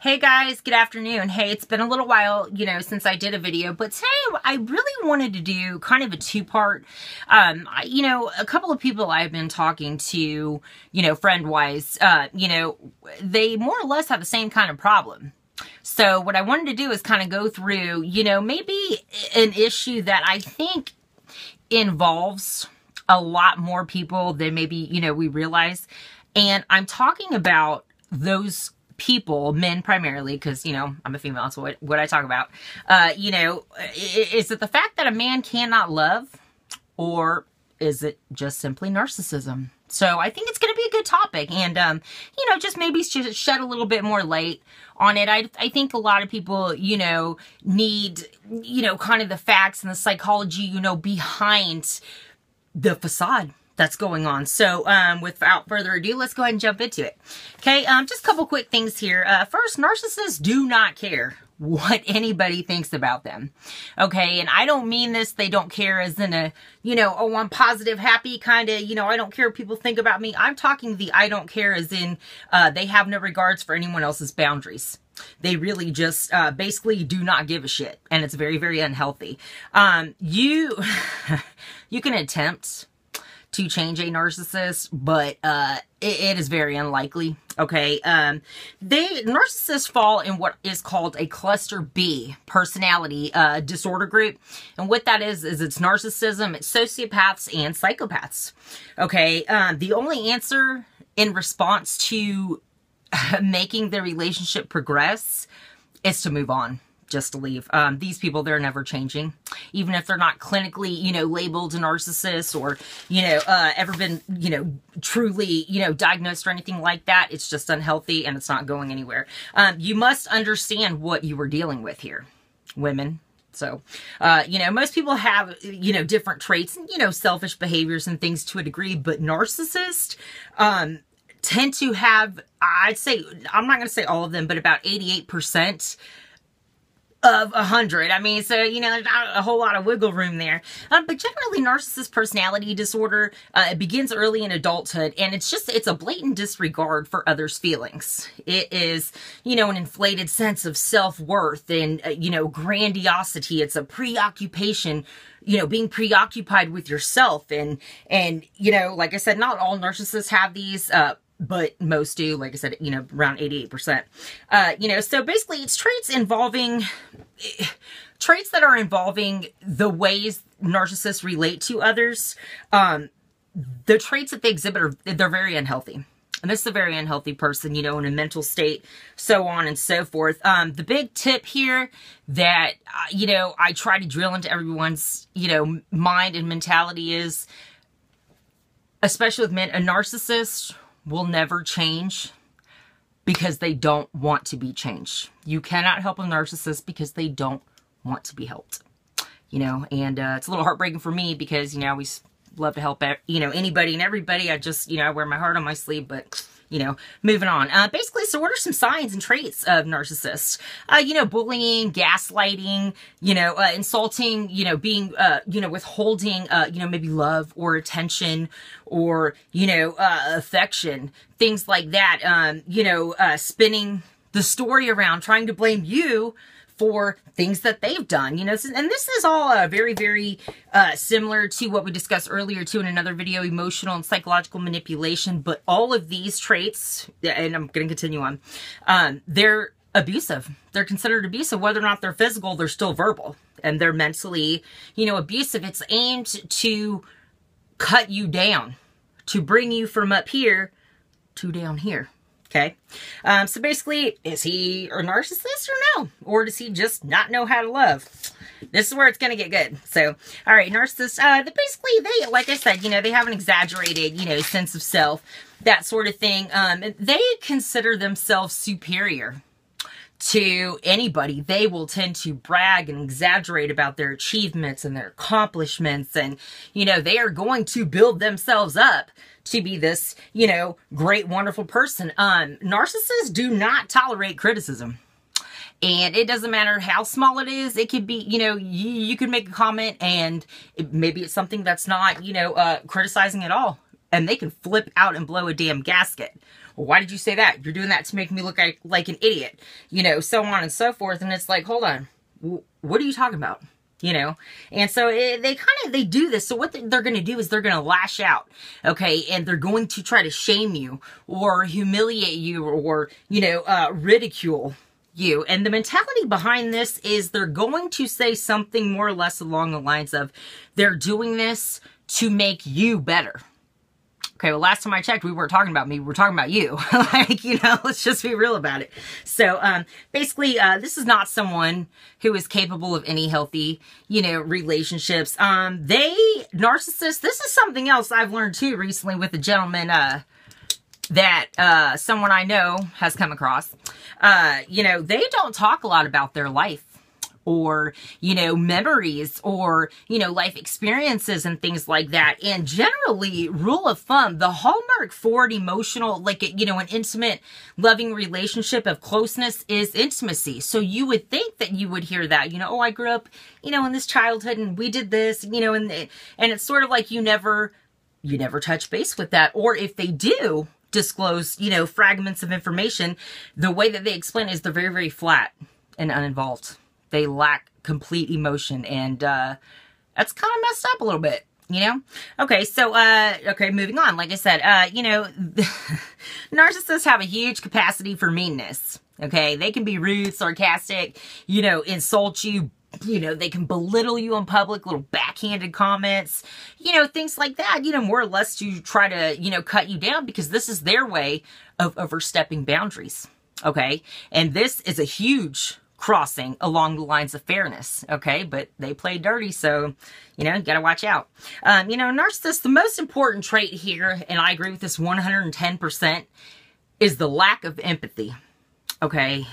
Hey guys, good afternoon. Hey, it's been a little while, since I did a video, but today I really wanted to do kind of a two-part. A couple of people I've been talking to, friend-wise, they more or less have the same kind of problem. So what I wanted to do is kind of go through, maybe an issue that I think involves a lot more people than maybe, we realize. And I'm talking about those people, men primarily, because, I'm a female, that's what I talk about. Is it the fact that a man cannot love, or is it just simply narcissism? So I think it's going to be a good topic, and, just maybe shed a little bit more light on it. I think a lot of people, need, kind of the facts and the psychology, behind the facade that's going on. So, without further ado, let's go ahead and jump into it. Okay, just a couple quick things here. First, narcissists do not care what anybody thinks about them. Okay, and I don't mean this, they don't care as in a, oh, I'm positive, happy kind of, I don't care what people think about me. I'm talking the I don't care as in, they have no regards for anyone else's boundaries. They really just basically do not give a shit, and it's very, very unhealthy. You can attempt to change a narcissist, but it is very unlikely. Okay, narcissists fall in what is called a cluster B personality disorder group, and what that is it's narcissism, it's sociopaths, and psychopaths. Okay, the only answer in response to making the relationship progress is to move on. Just to leave. These people, they're never changing. Even if they're not clinically, labeled a narcissist or, ever been, truly, diagnosed or anything like that. It's just unhealthy and it's not going anywhere. You must understand what you were dealing with here, women. So, most people have, different traits and, selfish behaviors and things to a degree, but narcissists, tend to have, I'd say, I'm not going to say all of them, but about 88% of 100. I mean, so, there's not a whole lot of wiggle room there. But generally, narcissist personality disorder, it begins early in adulthood, and it's a blatant disregard for others' feelings. It is, an inflated sense of self-worth and, grandiosity. It's a preoccupation, being preoccupied with yourself. And, like I said, not all narcissists have these, but most do, like I said, around 88%. So basically it's traits that are involving the ways narcissists relate to others. The traits that they exhibit they're very unhealthy. And this is a very unhealthy person, in a mental state, so on and so forth. The big tip here that, I try to drill into everyone's, mind and mentality is, especially with men, a narcissist will never change because they don't want to be changed. You cannot help a narcissist because they don't want to be helped. And it's a little heartbreaking for me because, I always love to help, anybody and everybody. I just, I wear my heart on my sleeve, but, moving on. Basically, so what are some signs and traits of narcissists? Bullying, gaslighting, insulting, being, withholding, maybe love or attention or, affection, things like that. Spinning the story around, trying to blame you for things that they've done, and this is all very, very similar to what we discussed earlier too in another video, emotional and psychological manipulation. But all of these traits, and I'm going to continue on, they're abusive. They're considered abusive. Whether or not they're physical, they're still verbal, and they're mentally, abusive. It's aimed to cut you down, to bring you from up here to down here. Okay, so basically, is he a narcissist or no? Or does he just not know how to love? This is where it's going to get good. So, all right, narcissists, basically, they, like I said, they have an exaggerated, sense of self, that sort of thing. They consider themselves superior to anybody. They will tend to brag and exaggerate about their achievements and their accomplishments. And, they are going to build themselves up to be this, great, wonderful person. Narcissists do not tolerate criticism. And it doesn't matter how small it is. It could be, you could make a comment and maybe it's something that's not, criticizing at all. And they can flip out and blow a damn gasket. Well, why did you say that? You're doing that to make me look like an idiot, you know, so on and so forth. And it's like, hold on, what are you talking about? You know, and so they do this. So what they're going to do is they're going to lash out, okay, and they're going to try to shame you or humiliate you or, you know, ridicule you. And the mentality behind this is they're going to say something more or less along the lines of they're doing this to make you better. Okay, well, last time I checked, we weren't talking about me. We were talking about you. Like, you know, let's just be real about it. So, basically, this is not someone who is capable of any healthy, you know, relationships. Narcissists, this is something else I've learned too recently with a gentleman, that, someone I know has come across. You know, they don't talk a lot about their life, or, you know, memories, or, you know, life experiences and things like that. And generally, rule of thumb, the hallmark for an emotional, like, you know, an intimate, loving relationship of closeness is intimacy. So you would think that you would hear that, you know, oh, I grew up, you know, in this childhood and we did this, you know, and it's sort of like you never touch base with that. Or if they do disclose, you know, fragments of information, the way that they explain it is they're very, very flat and uninvolved. They lack complete emotion, and that's kind of messed up a little bit, you know? Okay, so, okay, moving on. Like I said, you know, narcissists have a huge capacity for meanness, okay? They can be rude, sarcastic, you know, insult you, you know, they can belittle you in public, little backhanded comments, you know, things like that, you know, more or less to try to, you know, cut you down because this is their way of overstepping boundaries, okay? And this is a huge crossing along the lines of fairness, okay? But they play dirty, so, you know, you gotta watch out. You know, narcissists, the most important trait here, and I agree with this 110%, is the lack of empathy, okay?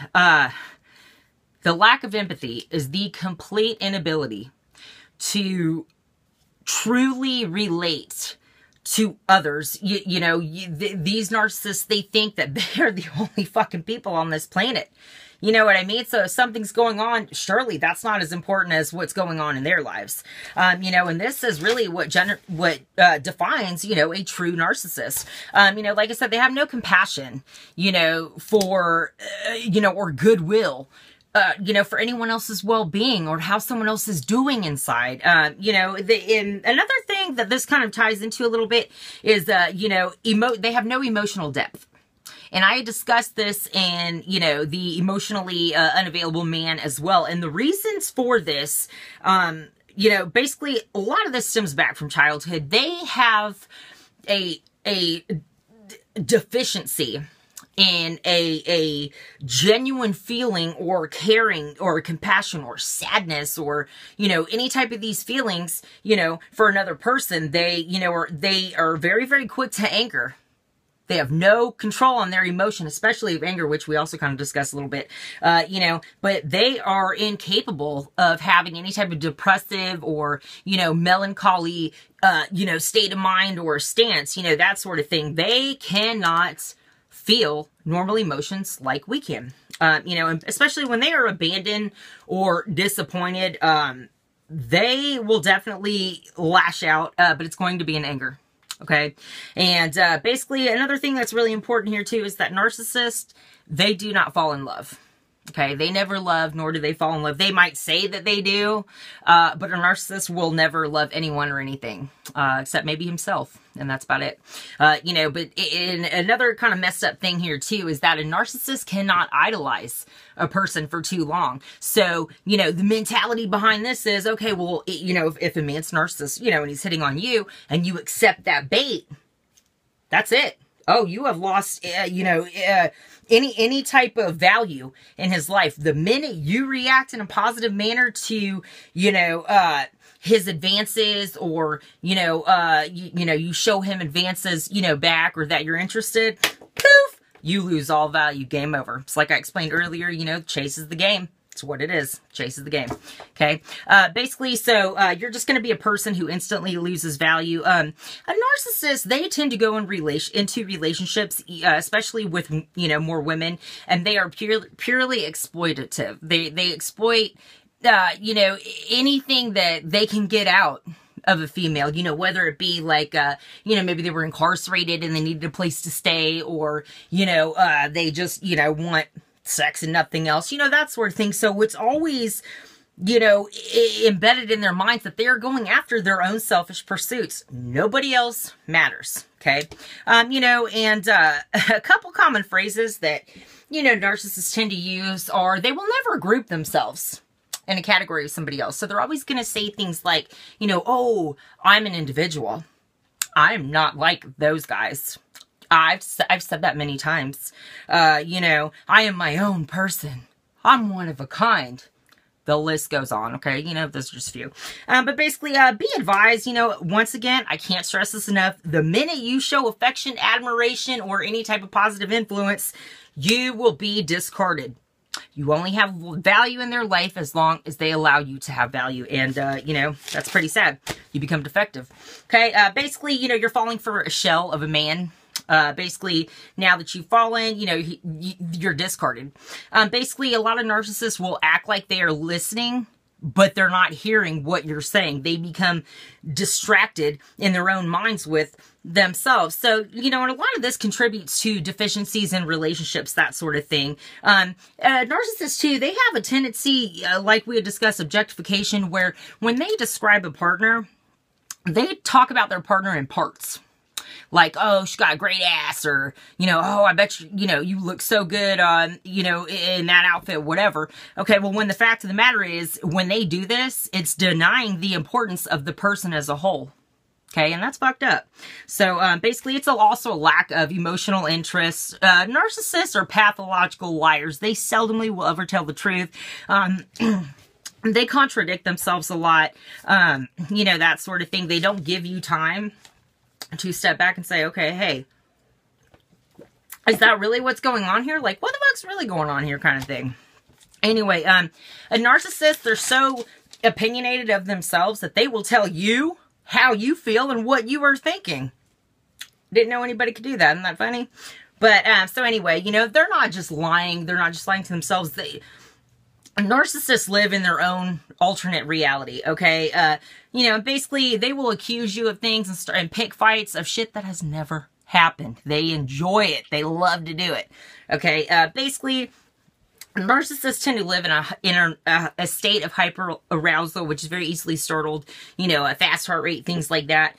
The lack of empathy is the complete inability to truly relate to others. You know, these narcissists, they think that they're the only fucking people on this planet. You know what I mean? So if something's going on, surely that's not as important as what's going on in their lives. You know, and this is really what defines, you know, a true narcissist. You know, like I said, they have no compassion, you know, for, you know, or goodwill, you know, for anyone else's well-being or how someone else is doing inside. You know, and another thing that this kind of ties into a little bit is, you know, they have no emotional depth. And I discussed this in, you know, the emotionally unavailable man as well. And the reasons for this, you know, basically a lot of this stems back from childhood. They have a deficiency in a genuine feeling or caring or compassion or sadness or, you know, any type of these feelings, you know, for another person. They, you know, they are very, very quick to anger. They have no control on their emotion, especially of anger, which we also kind of discussed a little bit, you know, but they are incapable of having any type of depressive or, you know, melancholy, you know, state of mind or stance, you know, that sort of thing. They cannot feel normal emotions like we can, you know, and especially when they are abandoned or disappointed, they will definitely lash out, but it's going to be in anger. Okay. And, basically another thing that's really important here too is that narcissists, they do not fall in love. Okay. They never love, nor do they fall in love. They might say that they do, but a narcissist will never love anyone or anything, except maybe himself. And that's about it. You know, but another kind of messed up thing here too is that a narcissist cannot idolize a person for too long. So, you know, the mentality behind this is, okay, well, you know, if a man's narcissist, you know, and he's hitting on you and you accept that bait, that's it. Oh, you have lost, you know, any type of value in his life. The minute you react in a positive manner to, you know, his advances or, you know, you show him advances, you know, back or that you're interested, poof, you lose all value. Game over. It's like I explained earlier, you know, chase is the game. It's what it is. Chase is the game. Okay. Basically, so, you're just going to be a person who instantly loses value. A narcissist, they tend to go into relationships, especially with, you know, more women, and they are purely exploitative. They exploit, you know, anything that they can get out of a female, you know, whether it be like, you know, maybe they were incarcerated and they needed a place to stay, or, you know, they just, you know, want sex and nothing else, you know, that sort of thing. So it's always, you know, embedded in their minds that they're going after their own selfish pursuits. Nobody else matters. Okay. You know, and, a couple common phrases that, you know, narcissists tend to use are, they will never group themselves in a category of somebody else. So they're always going to say things like, you know, oh, I'm an individual. I'm not like those guys. I've said that many times. You know, I am my own person. I'm one of a kind. The list goes on, okay? You know, those are just a few. But basically, be advised, you know, once again, I can't stress this enough. The minute you show affection, admiration, or any type of positive influence, you will be discarded. You only have value in their life as long as they allow you to have value. And, you know, that's pretty sad. You become defective. Okay, basically, you know, you're falling for a shell of a man. Basically, now that you've fallen, you know, you're discarded. Basically, a lot of narcissists will act like they are listening, but they're not hearing what you're saying. They become distracted in their own minds with themselves. So, you know, and a lot of this contributes to deficiencies in relationships, that sort of thing. Narcissists, too, they have a tendency, like we had discussed, objectification, where when they describe a partner, they talk about their partner in parts. Like, oh, she's got a great ass, or, you know, oh, I bet you, you know, you look so good on, you know, in that outfit, whatever. Okay, well, when the fact of the matter is, when they do this, it's denying the importance of the person as a whole. Okay, and that's fucked up. So, basically, it's also a lack of emotional interest. Narcissists are pathological liars. They seldomly will ever tell the truth. They contradict themselves a lot. You know, that sort of thing. They don't give you time to step back and say, okay, hey, is that really what's going on here? Like, what the fuck's really going on here, kind of thing. Anyway, a narcissist, they're so opinionated of themselves that they will tell you how you feel and what you are thinking. Didn't know anybody could do that. Isn't that funny? But, so anyway, you know, they're not just lying. They're not just lying to themselves. Narcissists live in their own alternate reality, okay? You know, basically, they will accuse you of things and pick fights of shit that has never happened. They enjoy it. They love to do it, okay? Basically, narcissists tend to live in a state of hyper arousal, which is very easily startled, you know, a fast heart rate, things like that.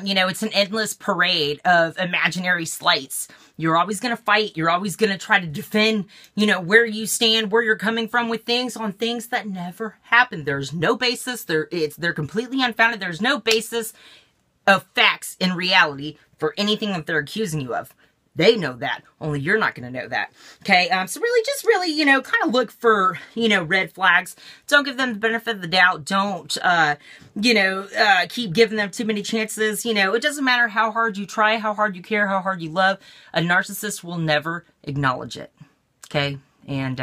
You know, it's an endless parade of imaginary slights. You're always going to fight. You're always going to try to defend, you know, where you stand, where you're coming from with things on things that never happened. There's no basis. They're completely unfounded. There's no basis of facts in reality for anything that they're accusing you of. They know that. Only you're not going to know that. Okay, so really, you know, kind of look for, you know, red flags. Don't give them the benefit of the doubt. Don't, you know, keep giving them too many chances. You know, it doesn't matter how hard you try, how hard you care, how hard you love. A narcissist will never acknowledge it. Okay, and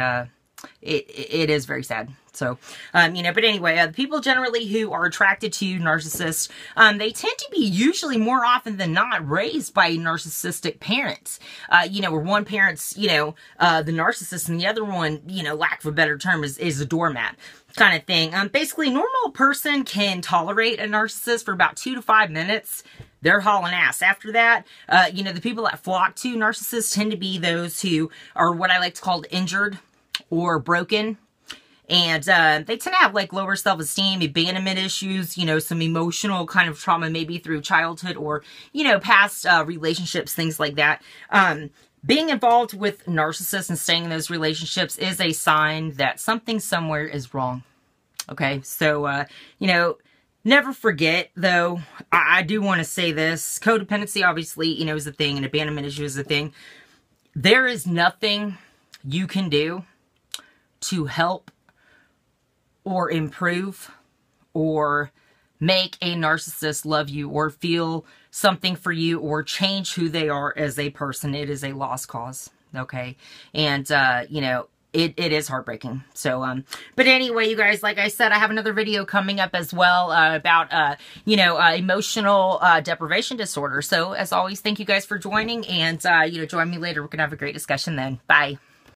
it is very sad. So, you know, but anyway, the people generally who are attracted to narcissists, they tend to be usually more often than not raised by narcissistic parents. You know, where one parent's, you know, the narcissist and the other one, you know, lack of a better term, is a doormat kind of thing. Basically, a normal person can tolerate a narcissist for about 2 to 5 minutes. They're hauling ass. After that, you know, the people that flock to narcissists tend to be those who are what I like to call injured or broken. And they tend to have, like, lower self-esteem, abandonment issues, you know, some emotional kind of trauma, maybe through childhood or, you know, past relationships, things like that. Being involved with narcissists and staying in those relationships is a sign that something somewhere is wrong. Okay, so, you know, never forget, though, I do want to say this. Codependency, obviously, you know, is a thing, and abandonment issue is a thing. There is nothing you can do to help or improve or make a narcissist love you or feel something for you or change who they are as a person. It is a lost cause, okay? And, you know, it is heartbreaking. So, but anyway, you guys, like I said, I have another video coming up as well about, you know, emotional deprivation disorder. So, as always, thank you guys for joining, and, you know, join me later. We're going to have a great discussion then. Bye.